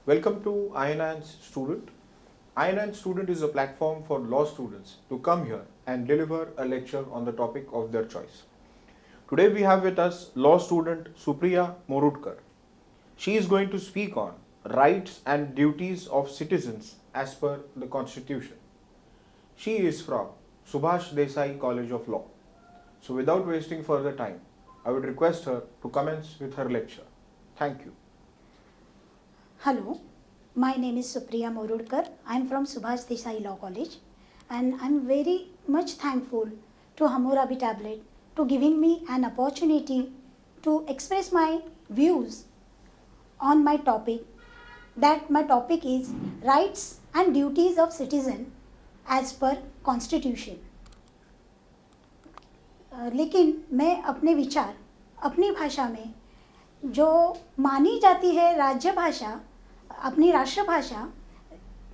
Welcome to INAN's Student. INAN Student is a platform for law students to come here and deliver a lecture on the topic of their choice. Today we have with us law student Supriya Morudkar. She is going to speak on rights and duties of citizens as per the Constitution. She is from Subhash Desai College of Law. So without wasting further time, I would request her to commence with her lecture. Thank you. Hello, my name is Supriya Morudkar. I am from Subhash Desai Law College and I am very much thankful to Hammurabi Tablet to giving me an opportunity to express my views on my topic. That my topic is rights and duties of citizen as per Constitution. लेकिन मैं अपने विचार अपनी भाषा में जो मानी जाती है राज्य भाषा अपनी राष्ट्रभाषा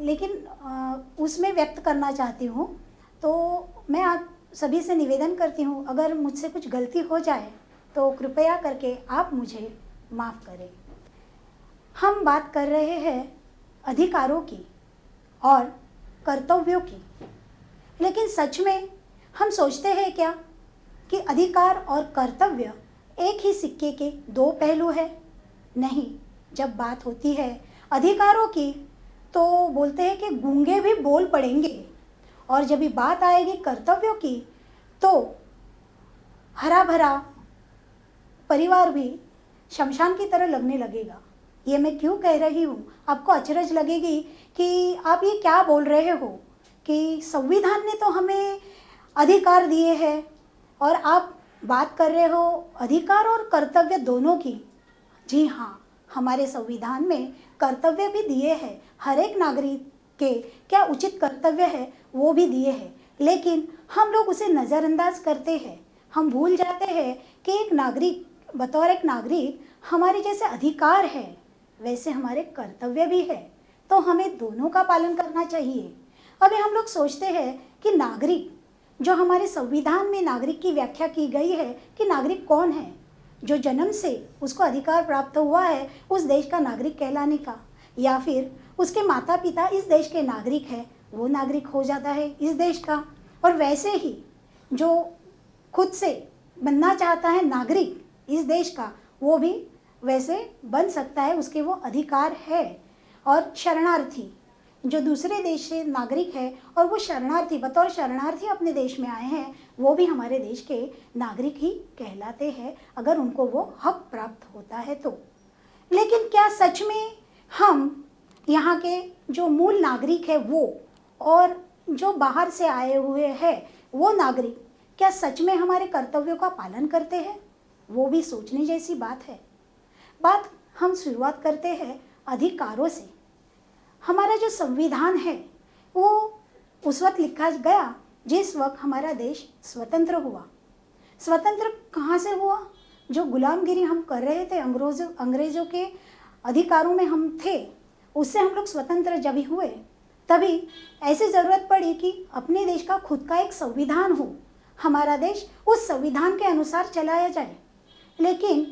लेकिन उसमें व्यक्त करना चाहती हूँ। तो मैं आप सभी से निवेदन करती हूँ, अगर मुझसे कुछ गलती हो जाए तो कृपया करके आप मुझे माफ़ करें। हम बात कर रहे हैं अधिकारों की और कर्तव्यों की, लेकिन सच में हम सोचते हैं क्या कि अधिकार और कर्तव्य एक ही सिक्के के दो पहलू है? नहीं, जब बात होती है अधिकारों की तो बोलते हैं कि गूंगे भी बोल पड़ेंगे, और जब भी बात आएगी कर्तव्यों की तो हरा भरा परिवार भी शमशान की तरह लगने लगेगा। ये मैं क्यों कह रही हूँ? आपको अचरज लगेगी कि आप ये क्या बोल रहे हो कि संविधान ने तो हमें अधिकार दिए हैं और आप बात कर रहे हो अधिकार और कर्तव्य दोनों की। जी हाँ, हमारे संविधान में कर्तव्य भी दिए हैं, हर एक नागरिक के क्या उचित कर्तव्य है वो भी दिए हैं, लेकिन हम लोग उसे नज़रअंदाज करते हैं। हम भूल जाते हैं कि एक नागरिक बतौर एक नागरिक हमारे जैसे अधिकार है वैसे हमारे कर्तव्य भी है, तो हमें दोनों का पालन करना चाहिए। अभी हम लोग सोचते हैं कि नागरिक, जो हमारे संविधान में नागरिक की व्याख्या की गई है कि नागरिक कौन है, जो जन्म से उसको अधिकार प्राप्त हुआ है उस देश का नागरिक कहलाने का, या फिर उसके माता पिता इस देश के नागरिक है वो नागरिक हो जाता है इस देश का। और वैसे ही जो खुद से बनना चाहता है नागरिक इस देश का वो भी वैसे बन सकता है, उसके वो अधिकार है। और शरणार्थी जो दूसरे देश से नागरिक है और वो शरणार्थी बतौर शरणार्थी अपने देश में आए हैं वो भी हमारे देश के नागरिक ही कहलाते हैं अगर उनको वो हक प्राप्त होता है तो। लेकिन क्या सच में हम यहाँ के जो मूल नागरिक है वो और जो बाहर से आए हुए हैं वो नागरिक क्या सच में हमारे कर्तव्यों का पालन करते हैं? वो भी सोचने जैसी बात है। बात हम शुरुआत करते हैं अधिकारों से। हमारा जो संविधान है वो उस वक्त लिखा गया जिस वक्त हमारा देश स्वतंत्र हुआ। स्वतंत्र कहाँ से हुआ? जो गुलामगिरी हम कर रहे थे, अंग्रेज़ों के अधिकारों में हम थे, उससे हम लोग स्वतंत्र जब ही हुए तभी ऐसी ज़रूरत पड़ी कि अपने देश का खुद का एक संविधान हो, हमारा देश उस संविधान के अनुसार चलाया जाए। लेकिन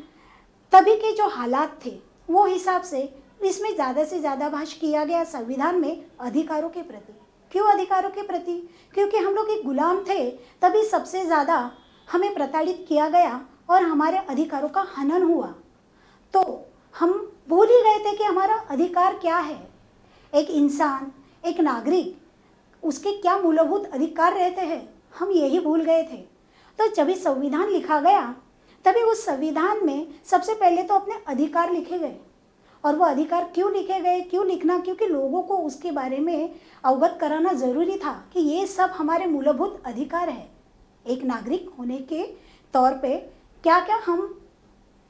तभी के जो हालात थे वो हिसाब से इसमें ज़्यादा से ज़्यादा भाष्य किया गया संविधान में अधिकारों के प्रति। क्यों अधिकारों के प्रति? क्योंकि हम लोग एक गुलाम थे, तभी सबसे ज़्यादा हमें प्रताड़ित किया गया और हमारे अधिकारों का हनन हुआ। तो हम भूल ही गए थे कि हमारा अधिकार क्या है। एक इंसान, एक नागरिक, उसके क्या मूलभूत अधिकार रहते हैं हम यही भूल गए थे। तो जब भी संविधान लिखा गया तभी उस संविधान में सबसे पहले तो अपने अधिकार लिखे गए। और वो अधिकार क्यों लिखे गए, क्यों लिखना? क्योंकि लोगों को उसके बारे में अवगत कराना ज़रूरी था कि ये सब हमारे मूलभूत अधिकार है। एक नागरिक होने के तौर पे क्या क्या हम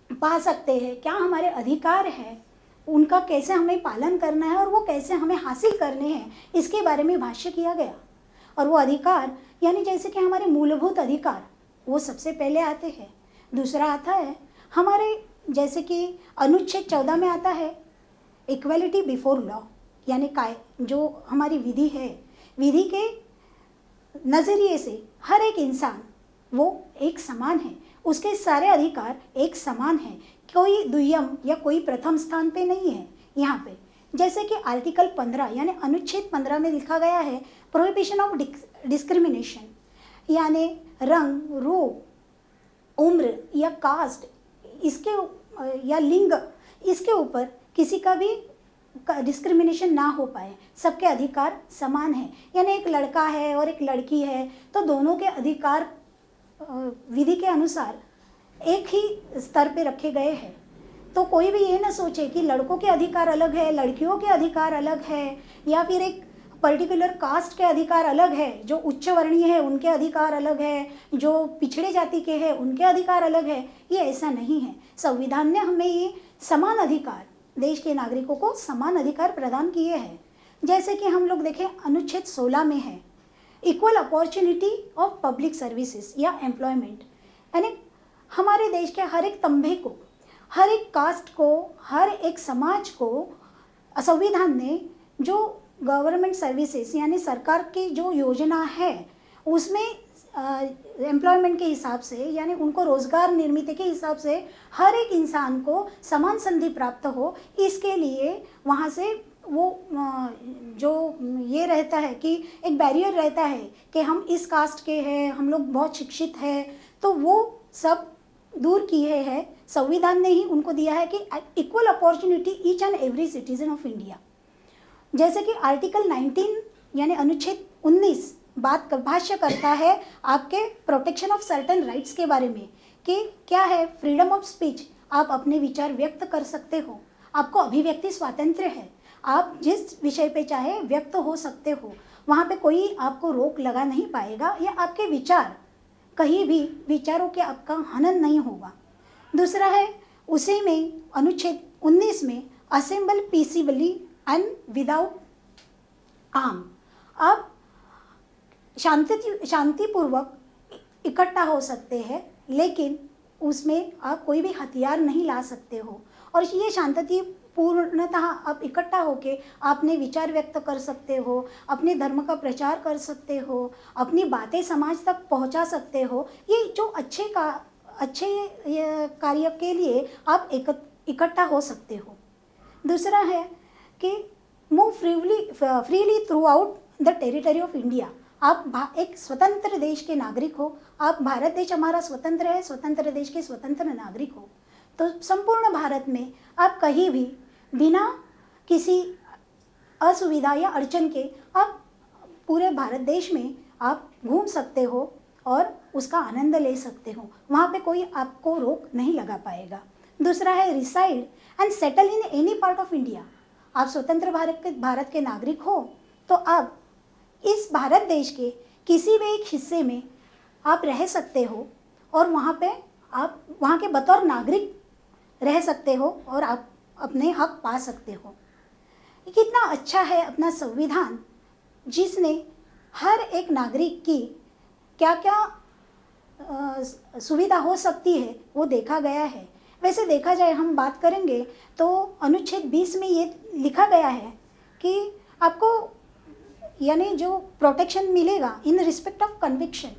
पा सकते हैं, क्या हमारे अधिकार हैं, उनका कैसे हमें पालन करना है और वो कैसे हमें हासिल करने हैं, इसके बारे में भाष्य किया गया। और वो अधिकार यानी जैसे कि हमारे मूलभूत अधिकार वो सबसे पहले आते हैं। दूसरा आता है हमारे जैसे कि अनुच्छेद 14 में आता है इक्वलिटी बिफोर लॉ, यानी जो हमारी विधि है, विधि के नज़रिए से हर एक इंसान वो एक समान है, उसके सारे अधिकार एक समान हैं, कोई द्वितीय या कोई प्रथम स्थान पे नहीं है यहाँ पे। जैसे कि आर्टिकल 15 यानी अनुच्छेद 15 में लिखा गया है प्रोहिबिशन ऑफ डिस्क्रिमिनेशन, यानी रंग, रूप, उम्र या कास्ट इसके या लिंग इसके ऊपर किसी का भी डिस्क्रिमिनेशन ना हो पाए, सबके अधिकार समान है। यानी एक लड़का है और एक लड़की है तो दोनों के अधिकार विधि के अनुसार एक ही स्तर पे रखे गए हैं। तो कोई भी ये ना सोचे कि लड़कों के अधिकार अलग है, लड़कियों के अधिकार अलग है, या फिर एक पर्टिकुलर कास्ट के अधिकार अलग है, जो उच्च वर्णीय है उनके अधिकार अलग है, जो पिछड़े जाति के हैं उनके अधिकार अलग है। ये ऐसा नहीं है। संविधान ने हमें ये समान अधिकार, देश के नागरिकों को समान अधिकार प्रदान किए हैं। जैसे कि हम लोग देखें अनुच्छेद 16 में है equal opportunity of public services या एम्प्लॉयमेंट, यानी हमारे देश के हर एक तंबे को, हर एक कास्ट को, हर एक समाज को संविधान ने जो गवर्नमेंट सर्विसेज यानी सरकार की जो योजना है उसमें एम्प्लॉयमेंट के हिसाब से, यानी उनको रोज़गार निर्मित के हिसाब से हर एक इंसान को समान संधि प्राप्त हो, इसके लिए वहाँ से वो जो ये रहता है कि एक बैरियर रहता है कि हम इस कास्ट के हैं, हम लोग बहुत शिक्षित हैं, तो वो सब दूर किए हैं। संविधान ने ही उनको दिया है कि equal opportunity each and every citizen of India. जैसे कि आर्टिकल 19 यानी अनुच्छेद 19 भाष्य करता है आपके प्रोटेक्शन ऑफ सर्टेन राइट्स के बारे में कि क्या है फ्रीडम ऑफ स्पीच, आप अपने विचार व्यक्त कर सकते हो, आपको अभिव्यक्ति स्वातंत्र्य है, आप जिस विषय पे चाहे व्यक्त हो सकते हो, वहाँ पे कोई आपको रोक लगा नहीं पाएगा, या आपके विचार कहीं भी विचारों के आपका हनन नहीं होगा। दूसरा है उसी में अनुच्छेद 19 में असेंबल पीसीबली एंड विदाउट आर्म, आप शांतिपूर्वक इकट्ठा हो सकते हैं, लेकिन उसमें आप कोई भी हथियार नहीं ला सकते हो। और ये शांतिपूर्णतः आप इकट्ठा होके अपने विचार व्यक्त कर सकते हो, अपने धर्म का प्रचार कर सकते हो, अपनी बातें समाज तक पहुंचा सकते हो। ये जो अच्छे कार्य के लिए आप इकट्ठा हो सकते हो। दूसरा है कि move freely through out the territory of India, आप एक स्वतंत्र देश के नागरिक हो, आप भारत देश हमारा स्वतंत्र है, स्वतंत्र देश के स्वतंत्र नागरिक हो, तो संपूर्ण भारत में आप कहीं भी बिना किसी असुविधा या अड़चन के आप पूरे भारत देश में आप घूम सकते हो और उसका आनंद ले सकते हो, वहाँ पे कोई आपको रोक नहीं लगा पाएगा। दूसरा है reside and settle in any part of India, आप स्वतंत्र भारत के नागरिक हो तो आप इस भारत देश के किसी भी एक हिस्से में आप रह सकते हो और वहाँ पे आप वहाँ के बतौर नागरिक रह सकते हो और आप अपने हक पा सकते हो। कितना अच्छा है अपना संविधान, जिसने हर एक नागरिक की क्या क्या सुविधा हो सकती है वो देखा गया है। वैसे देखा जाए हम बात करेंगे तो अनुच्छेद 20 में ये लिखा गया है कि आपको यानी जो प्रोटेक्शन मिलेगा इन रिस्पेक्ट ऑफ कन्विक्शन,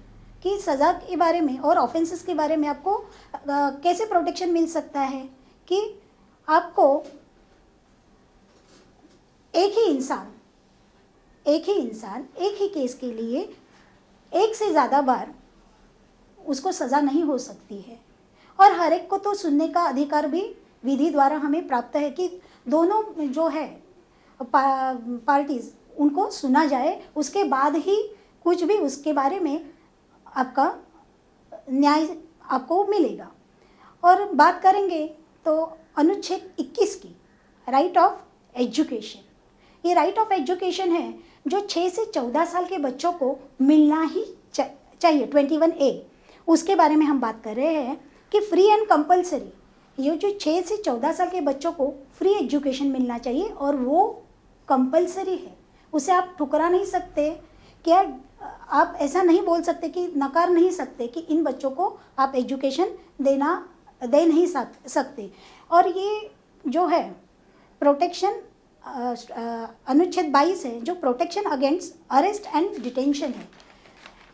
कि सज़ा के बारे में और ऑफेंसेस के बारे में आपको कैसे प्रोटेक्शन मिल सकता है कि आपको एक ही इंसान एक ही केस के लिए एक से ज़्यादा बार उसको सज़ा नहीं हो सकती है, और हर एक को तो सुनने का अधिकार भी विधि द्वारा हमें प्राप्त है कि दोनों जो है पार्टीज उनको सुना जाए, उसके बाद ही कुछ भी उसके बारे में आपका न्याय आपको मिलेगा। और बात करेंगे तो अनुच्छेद 21 की राइट ऑफ एजुकेशन, ये राइट ऑफ एजुकेशन है जो 6 से 14 साल के बच्चों को मिलना ही चाहिए। 21A उसके बारे में हम बात कर रहे हैं कि फ्री एंड कंपलसरी, ये जो 6 से 14 साल के बच्चों को फ्री एजुकेशन मिलना चाहिए और वो कंपलसरी है, उसे आप ठुकरा नहीं सकते। क्या आप ऐसा नहीं बोल सकते कि नकार नहीं सकते कि इन बच्चों को आप एजुकेशन दे नहीं सकते। और ये जो है प्रोटेक्शन अनुच्छेद 22 है जो protection against arrest and detention है।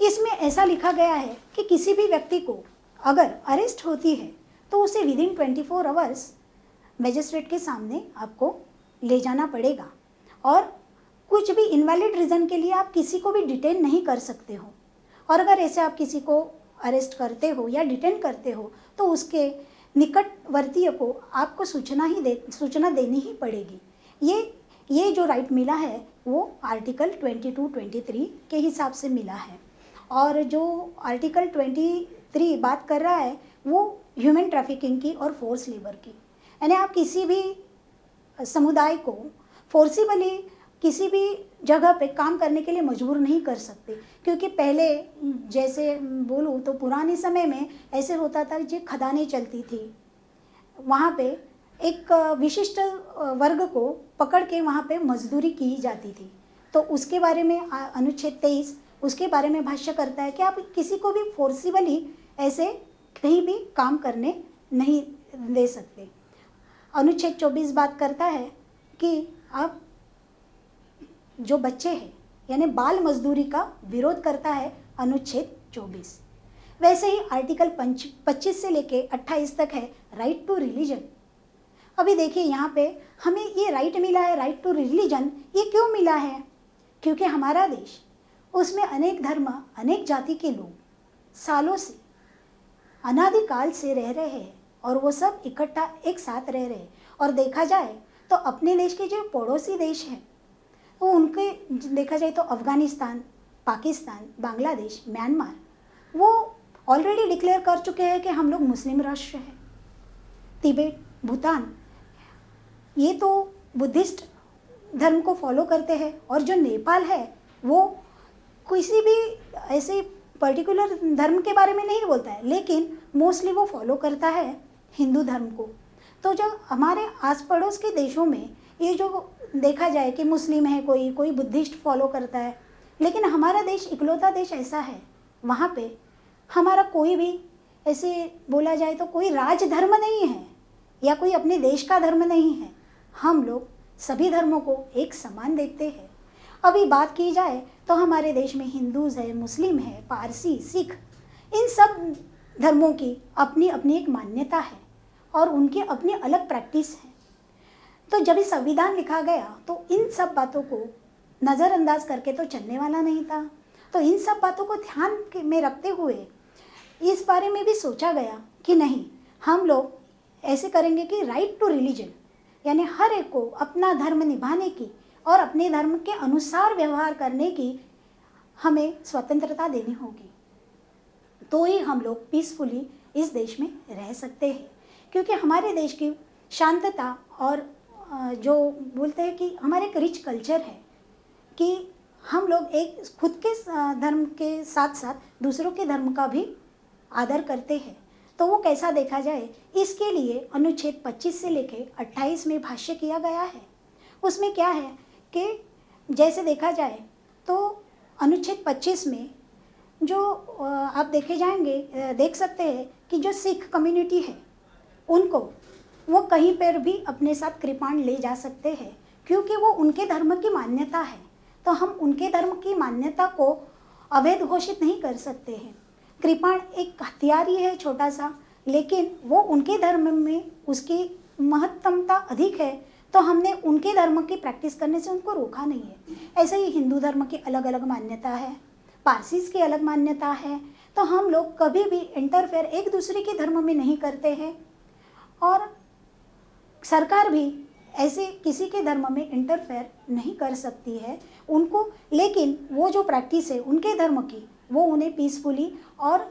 इसमें ऐसा लिखा गया है कि किसी भी व्यक्ति को अगर अरेस्ट होती है तो उसे विदिन 24 आवर्स मजिस्ट्रेट के सामने आपको ले जाना पड़ेगा। और कुछ भी इनवैलिड रीज़न के लिए आप किसी को भी डिटेन नहीं कर सकते हो। और अगर ऐसे आप किसी को अरेस्ट करते हो या डिटेन करते हो तो उसके निकटवर्तीय को आपको सूचना देनी ही पड़ेगी। ये जो राइट मिला है वो आर्टिकल 22-23 के हिसाब से मिला है। और जो आर्टिकल 23 बात कर रहा है वो ह्यूमन ट्रैफिकिंग की और फोर्स लेबर की, यानी आप किसी भी समुदाय को फोर्सिबली किसी भी जगह पे काम करने के लिए मजबूर नहीं कर सकते। क्योंकि पहले जैसे बोलूँ तो पुराने समय में ऐसे होता था जो खदानें चलती थी, वहाँ पे एक विशिष्ट वर्ग को पकड़ के वहाँ पे मजदूरी की जाती थी। तो उसके बारे में अनुच्छेद 23 उसके बारे में भाष्य करता है कि आप किसी को भी फोर्सिबली ऐसे कहीं भी काम करने नहीं दे सकते। अनुच्छेद 24 बात करता है कि आप जो बच्चे हैं यानी बाल मजदूरी का विरोध करता है अनुच्छेद 24। वैसे ही आर्टिकल 25 से लेके 28 तक है राइट टू रिलीजन। अभी देखिए यहाँ पे हमें ये राइट मिला है, राइट टू रिलीजन, ये क्यों मिला है? क्योंकि हमारा देश, उसमें अनेक धर्म अनेक जाति के लोग सालों से अनादिकाल से रह रहे हैं और वो सब इकट्ठा एक साथ रह रहे हैं। और देखा जाए तो अपने देश के जो पड़ोसी देश हैं वो उनके देखा जाए तो अफ़गानिस्तान, पाकिस्तान, बांग्लादेश, म्यांमार, वो ऑलरेडी डिक्लेयर कर चुके हैं कि हम लोग मुस्लिम राष्ट्र हैं। तिब्बत, भूटान, ये तो बुद्धिस्ट धर्म को फॉलो करते हैं। और जो नेपाल है वो किसी भी ऐसे पर्टिकुलर धर्म के बारे में नहीं बोलता है, लेकिन मोस्टली वो फॉलो करता है हिंदू धर्म को। तो जो हमारे आस पड़ोस के देशों में ये जो देखा जाए कि मुस्लिम है, कोई बुद्धिस्ट फॉलो करता है, लेकिन हमारा देश इकलौता देश ऐसा है वहाँ पे हमारा कोई भी ऐसे बोला जाए तो कोई राज धर्म नहीं है या कोई अपने देश का धर्म नहीं है। हम लोग सभी धर्मों को एक समान देखते हैं। अभी बात की जाए तो हमारे देश में हिंदूज़ है, मुस्लिम है, पारसी, सिख, इन सब धर्मों की अपनी अपनी एक मान्यता है और उनकी अपनी अलग प्रैक्टिस है। तो जब ये संविधान लिखा गया तो इन सब बातों को नज़रअंदाज करके तो चलने वाला नहीं था। तो इन सब बातों को ध्यान में रखते हुए इस बारे में भी सोचा गया कि नहीं, हम लोग ऐसे करेंगे कि राइट टू रिलीजन, यानी हर एक को अपना धर्म निभाने की और अपने धर्म के अनुसार व्यवहार करने की हमें स्वतंत्रता देनी होगी। तो ही हम लोग पीसफुली इस देश में रह सकते हैं। क्योंकि हमारे देश की शांतता और जो बोलते हैं कि हमारे एक रिच कल्चर है कि हम लोग एक खुद के धर्म के साथ साथ दूसरों के धर्म का भी आदर करते हैं। तो वो कैसा देखा जाए, इसके लिए अनुच्छेद 25 से लेके 28 में भाष्य किया गया है। उसमें क्या है कि जैसे देखा जाए तो अनुच्छेद 25 में जो आप देख सकते हैं कि जो सिख कम्युनिटी है उनको वो कहीं पर भी अपने साथ कृपाण ले जा सकते हैं, क्योंकि वो उनके धर्म की मान्यता है। तो हम उनके धर्म की मान्यता को अवैध घोषित नहीं कर सकते हैं। कृपाण एक हथियार ही है छोटा सा, लेकिन वो उनके धर्म में उसकी महत्तमता अधिक है, तो हमने उनके धर्म की प्रैक्टिस करने से उनको रोका नहीं है। ऐसे ही हिंदू धर्म की अलग अलग मान्यता है, पारसीज की अलग मान्यता है। तो हम लोग कभी भी इंटरफेयर एक दूसरे के धर्म में नहीं करते हैं और सरकार भी ऐसे किसी के धर्म में इंटरफेयर नहीं कर सकती है उनको। लेकिन वो जो प्रैक्टिस है उनके धर्म की, वो उन्हें पीसफुली और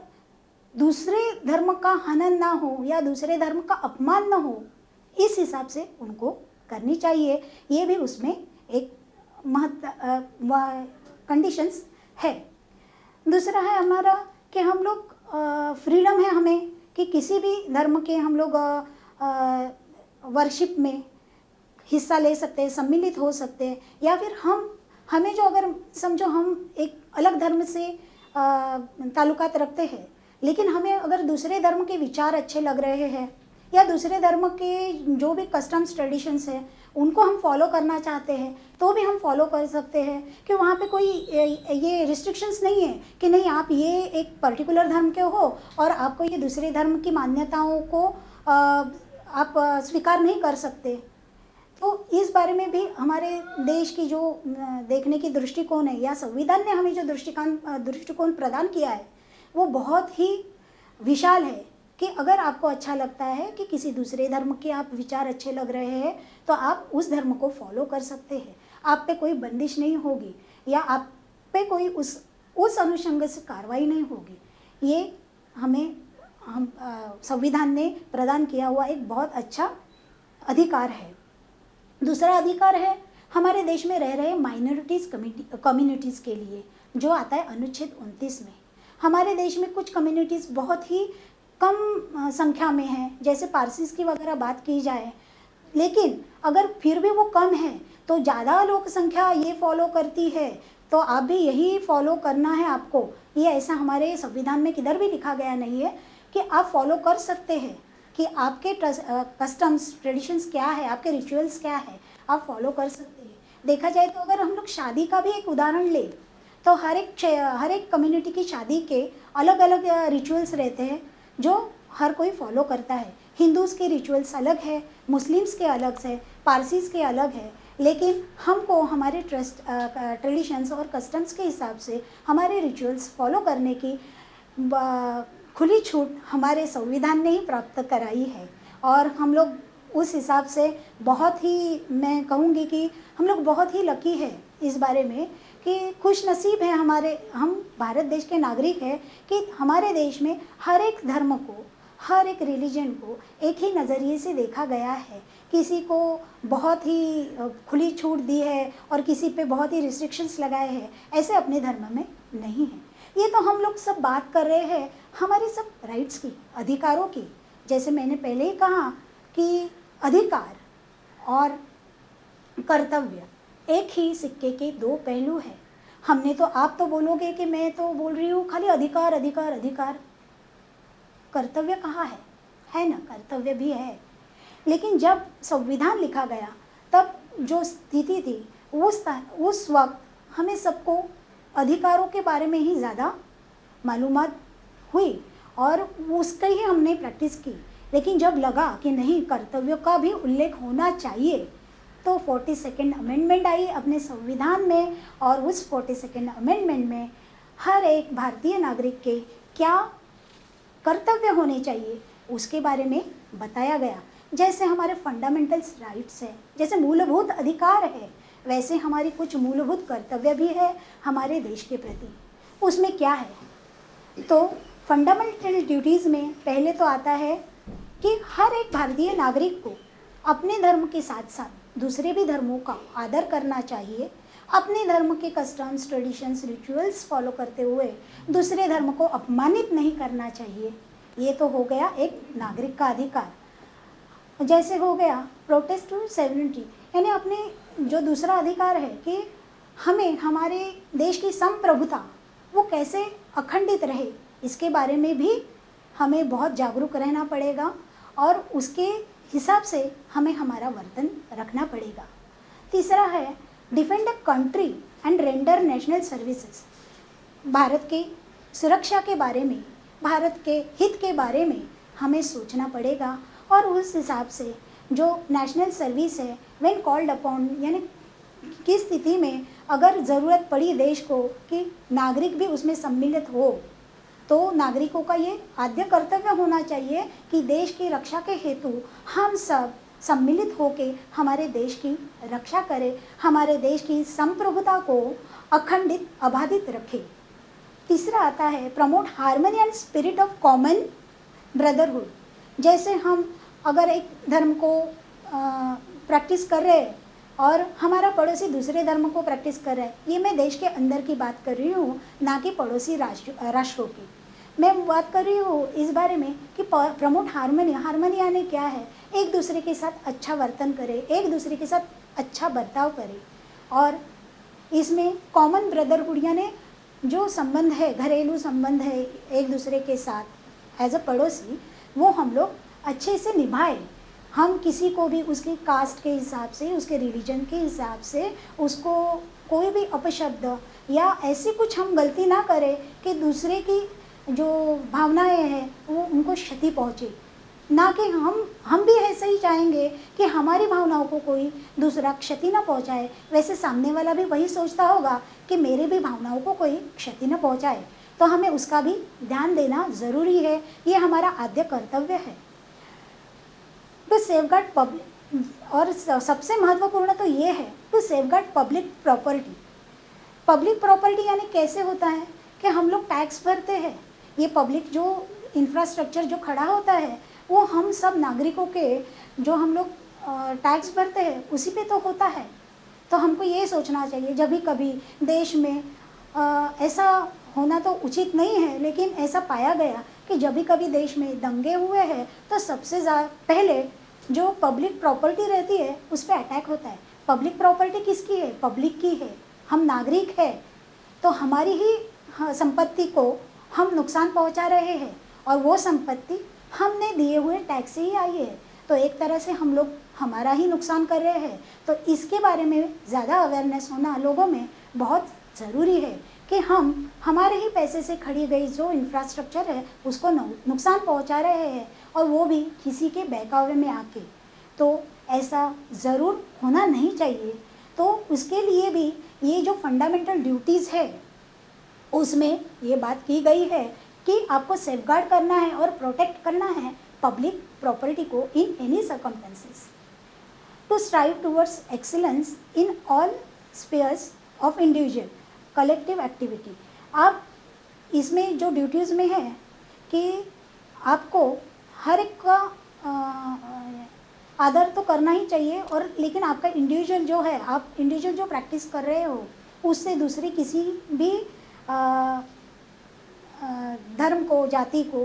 दूसरे धर्म का हनन ना हो या दूसरे धर्म का अपमान ना हो, इस हिसाब से उनको करनी चाहिए। ये भी उसमें एक कंडीशंस है। दूसरा है हमारा कि हम लोग फ्रीडम है हमें कि किसी भी धर्म के हम लोग वर्शिप में हिस्सा ले सकते हैं, सम्मिलित हो सकते हैं। या फिर हमें जो अगर समझो हम एक अलग धर्म से ताल्लुकात रखते हैं, लेकिन हमें अगर दूसरे धर्म के विचार अच्छे लग रहे हैं या दूसरे धर्म के जो भी कस्टम्स ट्रेडिशंस हैं उनको हम फॉलो करना चाहते हैं, तो भी हम फॉलो कर सकते हैं। कि वहाँ पे कोई ये रिस्ट्रिक्शंस नहीं है कि नहीं आप ये एक पर्टिकुलर धर्म के हो और आपको ये दूसरे धर्म की मान्यताओं को आप स्वीकार नहीं कर सकते। तो इस बारे में भी हमारे देश की जो देखने की दृष्टिकोण है या संविधान ने हमें जो दृष्टिकोण प्रदान किया है वो बहुत ही विशाल है कि अगर आपको अच्छा लगता है कि किसी दूसरे धर्म के आप विचार अच्छे लग रहे हैं तो आप उस धर्म को फॉलो कर सकते हैं। आप पे कोई बंदिश नहीं होगी या आप पे कोई उस अनुषंग से कार्रवाई नहीं होगी। ये हम संविधान ने प्रदान किया हुआ एक बहुत अच्छा अधिकार है। दूसरा अधिकार है हमारे देश में रह रहे माइनॉरिटीज़ कम्युनिटीज़ के लिए, जो आता है अनुच्छेद 29 में। हमारे देश में कुछ कम्युनिटीज़ बहुत ही कम संख्या में हैं, जैसे पारसीज़ की वगैरह बात की जाए, लेकिन अगर फिर भी वो कम है तो ज़्यादा लोक संख्या ये फॉलो करती है तो आप भी यही फॉलो करना है आपको। ये ऐसा हमारे संविधान में किधर भी लिखा गया नहीं है कि आप फॉलो कर सकते हैं कि आपके कस्टम्स ट्रेडिशंस क्या है, आपके रिचुअल्स क्या है, आप फॉलो कर सकते हैं। देखा जाए तो अगर हम लोग शादी का भी एक उदाहरण लें तो हर एक कम्युनिटी की शादी के अलग अलग रिचुअल्स रहते हैं जो हर कोई फॉलो करता है। हिंदूज़ के रिचुअल्स अलग है, मुस्लिम्स के अलग है, पारसीज़ के अलग है, लेकिन हमको हमारे ट्रेडिशंस और कस्टम्स के हिसाब से हमारे रिचुअल्स फॉलो करने की खुली छूट हमारे संविधान ने ही प्राप्त कराई है। और हम लोग उस हिसाब से बहुत ही, मैं कहूँगी कि हम लोग बहुत ही लकी है इस बारे में कि खुश नसीब है हम भारत देश के नागरिक हैं कि हमारे देश में हर एक धर्म को, हर एक रिलीजन को एक ही नज़रिए से देखा गया है। किसी को बहुत ही खुली छूट दी है और किसी पे बहुत ही रिस्ट्रिक्शंस लगाए हैं, ऐसे अपने धर्म में नहीं है। ये तो हम लोग सब बात कर रहे हैं हमारे सब राइट्स की, अधिकारों की। जैसे मैंने पहले ही कहा कि अधिकार और कर्तव्य एक ही सिक्के के दो पहलू हैं। हमने तो, आप तो बोलोगे कि मैं तो बोल रही हूँ खाली अधिकार अधिकार अधिकार, कर्तव्य कहाँ है ना, कर्तव्य भी है। लेकिन जब संविधान लिखा गया तब जो स्थिति थी उस वक्त हमें सबको अधिकारों के बारे में ही ज़्यादा मालूमात हुई और उसका ही हमने प्रैक्टिस की। लेकिन जब लगा कि नहीं, कर्तव्यों का भी उल्लेख होना चाहिए, तो 42nd अमेंडमेंट आई अपने संविधान में और उस 42nd अमेंडमेंट में हर एक भारतीय नागरिक के क्या कर्तव्य होने चाहिए उसके बारे में बताया गया। जैसे हमारे फंडामेंटल्स राइट्स है, जैसे मूलभूत अधिकार है, वैसे हमारी कुछ मूलभूत कर्तव्य भी है हमारे देश के प्रति। उसमें क्या है, तो फंडामेंटल ड्यूटीज़ में पहले तो आता है कि हर एक भारतीय नागरिक को अपने धर्म के साथ साथ दूसरे भी धर्मों का आदर करना चाहिए। अपने धर्म के कस्टम्स, ट्रेडिशंस, रिचुअल्स फॉलो करते हुए दूसरे धर्म को अपमानित नहीं करना चाहिए। ये तो हो गया एक नागरिक का अधिकार। जैसे हो गया प्रोटेस्ट टू सॉवरेनिटी, यानी अपने जो दूसरा अधिकार है कि हमें हमारे देश की संप्रभुता वो कैसे अखंडित रहे, इसके बारे में भी हमें बहुत जागरूक रहना पड़ेगा और उसके हिसाब से हमें हमारा वर्तन रखना पड़ेगा। तीसरा है defend the country and render national services. Bharat की सुरक्षा के बारे में, भारत के हित के बारे में हमें सोचना पड़ेगा और उस हिसाब से जो नेशनल सर्विस है व्हेन कॉल्ड अपॉन, यानी किस स्थिति में अगर ज़रूरत पड़ी देश को कि नागरिक भी उसमें सम्मिलित हो, तो नागरिकों का ये आद्य कर्तव्य होना चाहिए कि देश की रक्षा के हेतु हम सब सम्मिलित होकर हमारे देश की रक्षा करें, हमारे देश की संप्रभुता को अखंडित अबाधित रखें। तीसरा आता है promote harmony and spirit of common brotherhood. जैसे हम अगर एक धर्म को प्रैक्टिस कर रहे हैं और हमारा पड़ोसी दूसरे धर्म को प्रैक्टिस कर रहा है, ये मैं देश के अंदर की बात कर रही हूँ, ना कि पड़ोसी राष्ट्रों की। मैं बात कर रही हूँ इस बारे में कि प्रमोट हार्मनी। हार्मनी यानी क्या है, एक दूसरे के साथ अच्छा वर्तन करें, एक दूसरे के साथ अच्छा बर्ताव करें और इसमें कॉमन ब्रदरहुड यानी जो संबंध है, घरेलू संबंध है एक दूसरे के साथ एज अ पड़ोसी, वो हम लोग अच्छे से निभाएं। हम किसी को भी उसकी कास्ट के हिसाब से, उसके रिलीजन के हिसाब से उसको कोई भी अपशब्द या ऐसी कुछ हम गलती ना करें कि दूसरे की जो भावनाएं हैं वो उनको क्षति पहुँचे। ना कि हम भी ऐसे ही चाहेंगे कि हमारी भावनाओं को कोई दूसरा क्षति ना पहुंचाए, वैसे सामने वाला भी वही सोचता होगा कि मेरे भी भावनाओं को कोई क्षति ना पहुंचाए। तो हमें उसका भी ध्यान देना ज़रूरी है, ये हमारा आद्य कर्तव्य है। टू सेफगार्ड पब्लिक, और सबसे महत्वपूर्ण तो ये है to safeguard public property. Public property यानी कैसे होता है कि हम लोग टैक्स भरते हैं, ये पब्लिक जो इंफ्रास्ट्रक्चर जो खड़ा होता है वो हम सब नागरिकों के जो हम लोग टैक्स भरते हैं उसी पे तो होता है। तो हमको ये सोचना चाहिए जब भी कभी देश में ऐसा होना तो उचित नहीं है, लेकिन ऐसा पाया गया कि जब भी कभी देश में दंगे हुए हैं तो सबसे पहले जो पब्लिक प्रॉपर्टी रहती है उस पर अटैक होता है। पब्लिक प्रॉपर्टी किसकी है? पब्लिक की है, हम नागरिक है, तो हमारी ही संपत्ति को हम नुकसान पहुंचा रहे हैं और वो संपत्ति हमने दिए हुए टैक्स से ही आई है, तो एक तरह से हम लोग हमारा ही नुकसान कर रहे हैं। तो इसके बारे में ज़्यादा अवेयरनेस होना लोगों में बहुत ज़रूरी है कि हम हमारे ही पैसे से खड़ी गई जो इंफ्रास्ट्रक्चर है उसको नुकसान पहुंचा रहे हैं, और वो भी किसी के बहकावे में आके। तो ऐसा ज़रूर होना नहीं चाहिए। तो उसके लिए भी ये जो फंडामेंटल ड्यूटीज़ है उसमें ये बात की गई है कि आपको सेफगार्ड करना है और प्रोटेक्ट करना है पब्लिक प्रॉपर्टी को in any circumstances, to strive towards excellence in all spheres of individual collective activity. आप इसमें जो ड्यूटीज़ में है कि आपको हर एक का आदर तो करना ही चाहिए, और लेकिन आपका इंडिविजुअल जो है, आप इंडिविजुअल जो प्रैक्टिस कर रहे हो उससे दूसरी किसी भी धर्म को, जाति को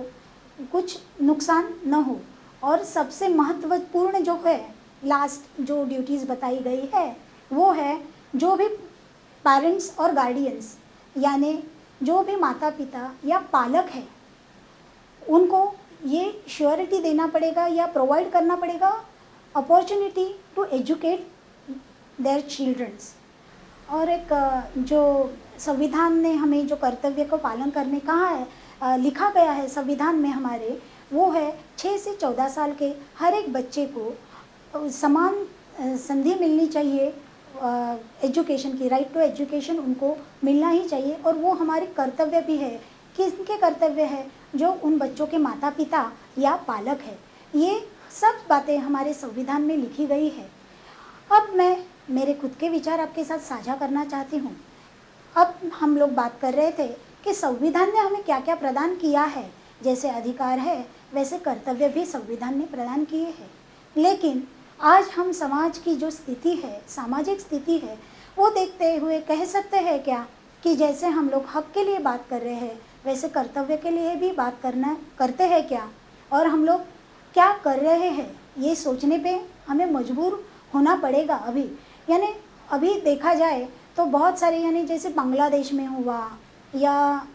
कुछ नुकसान न हो। और सबसे महत्वपूर्ण जो है लास्ट जो ड्यूटीज़ बताई गई है वो है जो भी पेरेंट्स और गार्डियंस यानी जो भी माता पिता या पालक है उनको ये श्योरिटी देना पड़ेगा या प्रोवाइड करना पड़ेगा opportunity to educate their childrens. और एक जो संविधान ने हमें जो कर्तव्य को पालन करने कहा है, लिखा गया है संविधान में हमारे, वो है 6 से 14 साल के हर एक बच्चे को समान संधि मिलनी चाहिए एजुकेशन की, राइट टू एजुकेशन उनको मिलना ही चाहिए। और वो हमारे कर्तव्य भी है। किसके कर्तव्य है? जो उन बच्चों के माता पिता या पालक है। ये सब बातें हमारे संविधान में लिखी गई है। अब मैं मेरे खुद के विचार आपके साथ साझा करना चाहती हूँ। अब हम लोग बात कर रहे थे कि संविधान ने हमें क्या क्या प्रदान किया है, जैसे अधिकार है वैसे कर्तव्य भी संविधान ने प्रदान किए हैं। लेकिन आज हम समाज की जो स्थिति है, सामाजिक स्थिति है, वो देखते हुए कह सकते हैं क्या कि जैसे हम लोग हक के लिए बात कर रहे हैं वैसे कर्तव्य के लिए भी बात करते हैं क्या, और हम लोग क्या कर रहे हैं, ये सोचने पे हमें मजबूर होना पड़ेगा अभी। यानी अभी देखा जाए तो बहुत सारे, यानी जैसे बांग्लादेश में हुआ या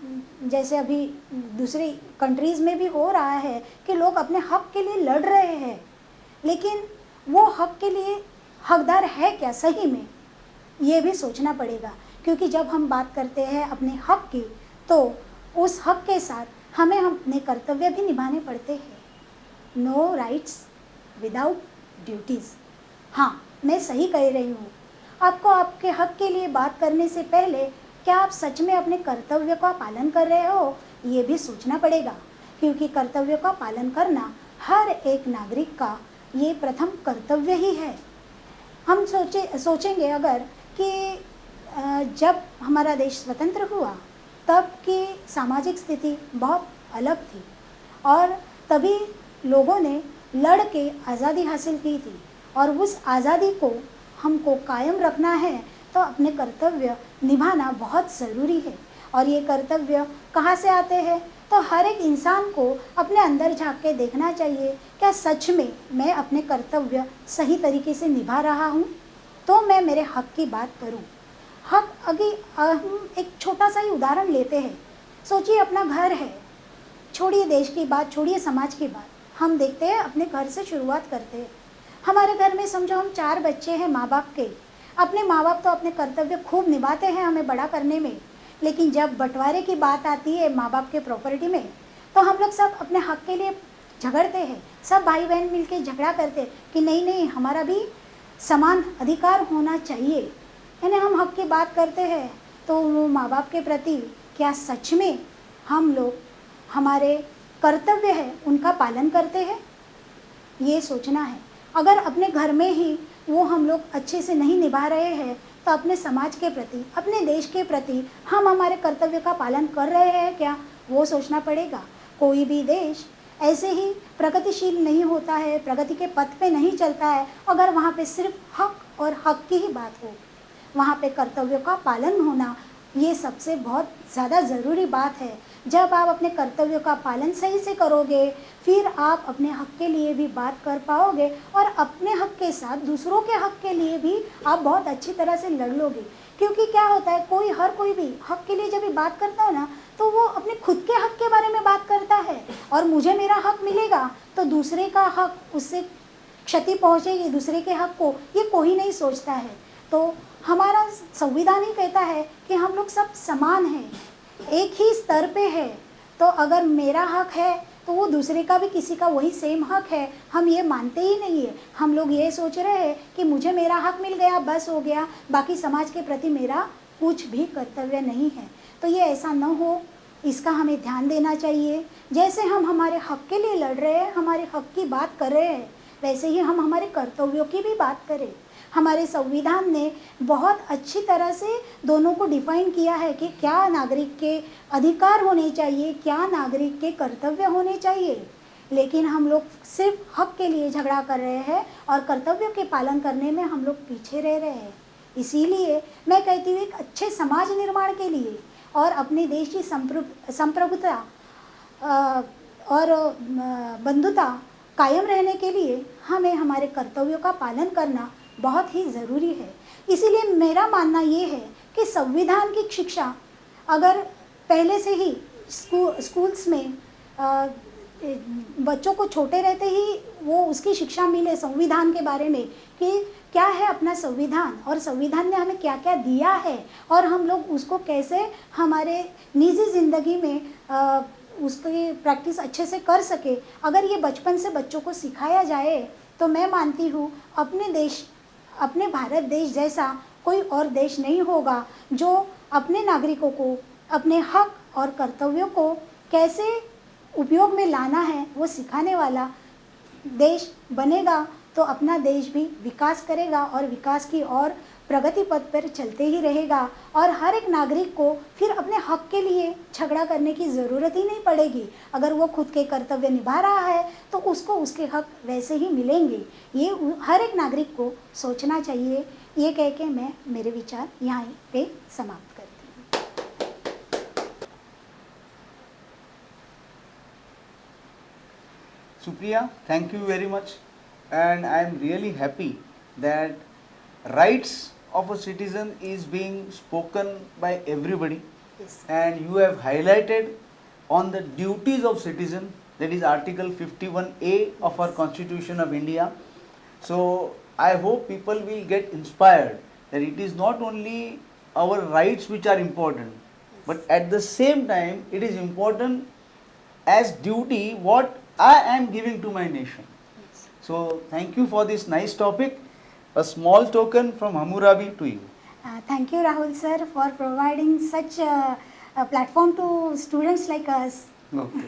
जैसे अभी दूसरी कंट्रीज़ में भी हो रहा है कि लोग अपने हक के लिए लड़ रहे हैं, लेकिन वो हक के लिए हकदार है क्या सही में, ये भी सोचना पड़ेगा। क्योंकि जब हम बात करते हैं अपने हक की तो उस हक के साथ हमें अपने कर्तव्य भी निभाने पड़ते हैं। No rights without duties. हाँ, मैं सही कह रही हूँ। आपको आपके हक के लिए बात करने से पहले क्या आप सच में अपने कर्तव्य का पालन कर रहे हो, ये भी सोचना पड़ेगा। क्योंकि कर्तव्य का पालन करना हर एक नागरिक का ये प्रथम कर्तव्य ही है। हम सोचेंगे अगर कि जब हमारा देश स्वतंत्र हुआ तब की सामाजिक स्थिति बहुत अलग थी, और तभी लोगों ने लड़ के आज़ादी हासिल की थी, और उस आज़ादी को हमको कायम रखना है तो अपने कर्तव्य निभाना बहुत ज़रूरी है। और ये कर्तव्य कहाँ से आते हैं? तो हर एक इंसान को अपने अंदर झांक के देखना चाहिए, क्या सच में मैं अपने कर्तव्य सही तरीके से निभा रहा हूँ, तो मैं मेरे हक की बात करूँ। हक अभी हम एक छोटा सा ही उदाहरण लेते हैं। सोचिए अपना घर है, छोड़िए देश की बात, छोड़िए समाज की बात, हम देखते हैं अपने घर से शुरुआत करते हैं। हमारे घर में समझो हम 4 बच्चे हैं माँ बाप के। अपने माँ बाप तो अपने कर्तव्य खूब निभाते हैं हमें बड़ा करने में, लेकिन जब बंटवारे की बात आती है माँ बाप के प्रॉपर्टी में, तो हम लोग सब अपने हक के लिए झगड़ते हैं, सब भाई बहन मिलके झगड़ा करते हैं कि नहीं नहीं हमारा भी समान अधिकार होना चाहिए, यानी हम हक की बात करते हैं, तो वो माँ बाप के प्रति क्या सच में हम लोग हमारे कर्तव्य है उनका पालन करते हैं, ये सोचना है। अगर अपने घर में ही वो हम लोग अच्छे से नहीं निभा रहे हैं तो अपने समाज के प्रति, अपने देश के प्रति हम हमारे कर्तव्य का पालन कर रहे हैं क्या, वो सोचना पड़ेगा। कोई भी देश ऐसे ही प्रगतिशील नहीं होता है, प्रगति के पथ पे नहीं चलता है अगर वहाँ पे सिर्फ हक और हक की ही बात हो। वहाँ पे कर्तव्यों का पालन होना ये सबसे बहुत ज़्यादा ज़रूरी बात है। जब आप अपने कर्तव्यों का पालन सही से करोगे फिर आप अपने हक के लिए भी बात कर पाओगे और अपने हक के साथ दूसरों के हक के लिए भी आप बहुत अच्छी तरह से लड़ लोगे। क्योंकि क्या होता है, हर कोई भी हक के लिए जब भी बात करता है ना तो वो अपने खुद के हक के बारे में बात करता है, और मुझे मेरा हक मिलेगा तो दूसरे का हक, उससे क्षति पहुँचेगी दूसरे के हक को, ये कोई नहीं सोचता है। तो हमारा संविधान ही कहता है कि हम लोग सब समान हैं, एक ही स्तर पे है। तो अगर मेरा हक है तो वो दूसरे का भी किसी का वही सेम हक है, हम ये मानते ही नहीं है। हम लोग ये सोच रहे हैं कि मुझे मेरा हक मिल गया बस हो गया, बाकी समाज के प्रति मेरा कुछ भी कर्तव्य नहीं है। तो ये ऐसा न हो, इसका हमें ध्यान देना चाहिए। जैसे हम हमारे हक के लिए लड़ रहे हैं, हमारे हक की बात कर रहे हैं, वैसे ही हम हमारे कर्तव्यों की भी बात करें। हमारे संविधान ने बहुत अच्छी तरह से दोनों को डिफाइन किया है कि क्या नागरिक के अधिकार होने चाहिए, क्या नागरिक के कर्तव्य होने चाहिए। लेकिन हम लोग सिर्फ हक के लिए झगड़ा कर रहे हैं और कर्तव्यों के पालन करने में हम लोग पीछे रह रहे हैं। इसीलिए मैं कहती हूँ एक अच्छे समाज निर्माण के लिए और अपने देश की संप्रभुता और बंधुता कायम रहने के लिए हमें हमारे कर्तव्यों का पालन करना बहुत ही ज़रूरी है। इसीलिए मेरा मानना ये है कि संविधान की शिक्षा अगर पहले से ही स्कूल्स में बच्चों को छोटे रहते ही वो उसकी शिक्षा मिले संविधान के बारे में कि क्या है अपना संविधान और संविधान ने हमें क्या क्या दिया है और हम लोग उसको कैसे हमारे निजी ज़िंदगी में उसकी प्रैक्टिस अच्छे से कर सके। अगर ये बचपन से बच्चों को सिखाया जाए तो मैं मानती हूँ अपने भारत देश जैसा कोई और देश नहीं होगा जो अपने नागरिकों को अपने हक और कर्तव्यों को कैसे उपयोग में लाना है वो सिखाने वाला देश बनेगा। तो अपना देश भी विकास करेगा और विकास की और प्रगति पथ पर चलते ही रहेगा और हर एक नागरिक को फिर अपने हक के लिए झगड़ा करने की ज़रूरत ही नहीं पड़ेगी। अगर वो खुद के कर्तव्य निभा रहा है तो उसको उसके हक वैसे ही मिलेंगे। ये हर एक नागरिक को सोचना चाहिए। ये कह के मैं मेरे विचार यहाँ पे समाप्त करती हूँ। Supriya, thank you very much, and I am really happy that rights of a citizen is being spoken by everybody, Yes. and you have highlighted on the duties of citizen, that is Article 51A of our Constitution of India. So I hope people will get inspired that it is not only our rights which are important, but at the same time it is important as duty what I am giving to my nation. Yes. So thank you for this nice topic. A small token from Hammurabi to you. Thank you, Rahul sir, for providing such a platform to students like us. Okay.